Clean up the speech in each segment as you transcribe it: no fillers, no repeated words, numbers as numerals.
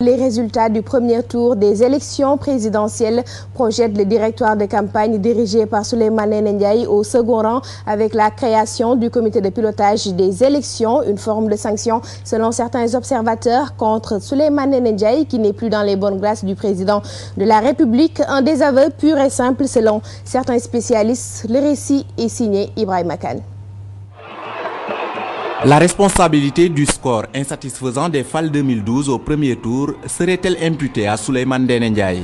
Les résultats du premier tour des élections présidentielles projettent le directoire de campagne dirigé par Souleymane Ndiaye au second rang avec la création du comité de pilotage des élections, une forme de sanction selon certains observateurs contre Souleymane Ndiaye qui n'est plus dans les bonnes grâces du président de la République. Un désaveu pur et simple selon certains spécialistes. Le récit est signé Ibrahima Kane. La responsabilité du score insatisfaisant des FAL 2012 au premier tour serait-elle imputée à Souleymane Ndiaye?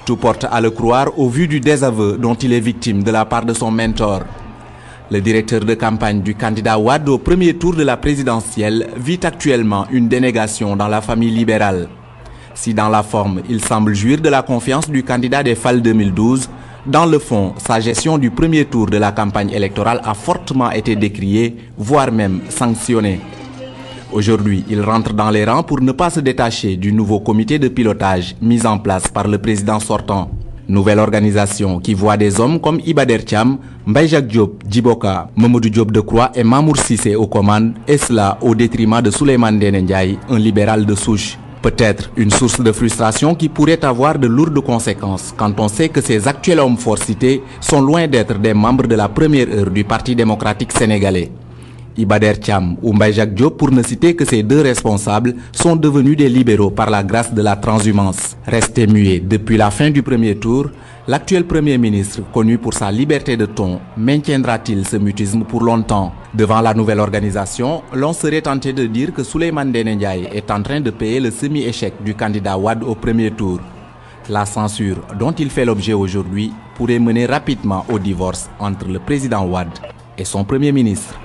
Tout porte à le croire au vu du désaveu dont il est victime de la part de son mentor. Le directeur de campagne du candidat Wade au premier tour de la présidentielle vit actuellement une dénégation dans la famille libérale. Si dans la forme, il semble jouir de la confiance du candidat des FAL 2012, dans le fond, sa gestion du premier tour de la campagne électorale a fortement été décriée, voire même sanctionnée. Aujourd'hui, il rentre dans les rangs pour ne pas se détacher du nouveau comité de pilotage mis en place par le président sortant. Nouvelle organisation qui voit des hommes comme Iba Der Thiam, Mbaye Jacques Diop, Djiboka, Mamadou Diop Decroix et Mamour Cissé aux commandes, et cela au détriment de Souleymane Ndiaye, un libéral de souche. Peut-être une source de frustration qui pourrait avoir de lourdes conséquences quand on sait que ces actuels hommes forts cités sont loin d'être des membres de la première heure du Parti démocratique sénégalais. Iba Der Thiam ou Mbaye Jacques Diop, pour ne citer que ces deux responsables, sont devenus des libéraux par la grâce de la transhumance. Resté muet depuis la fin du premier tour, l'actuel Premier ministre, connu pour sa liberté de ton, maintiendra-t-il ce mutisme pour longtemps? Devant la nouvelle organisation, l'on serait tenté de dire que Souleymane Ndiaye est en train de payer le semi-échec du candidat Wade au premier tour. La censure dont il fait l'objet aujourd'hui pourrait mener rapidement au divorce entre le président Wade et son Premier ministre.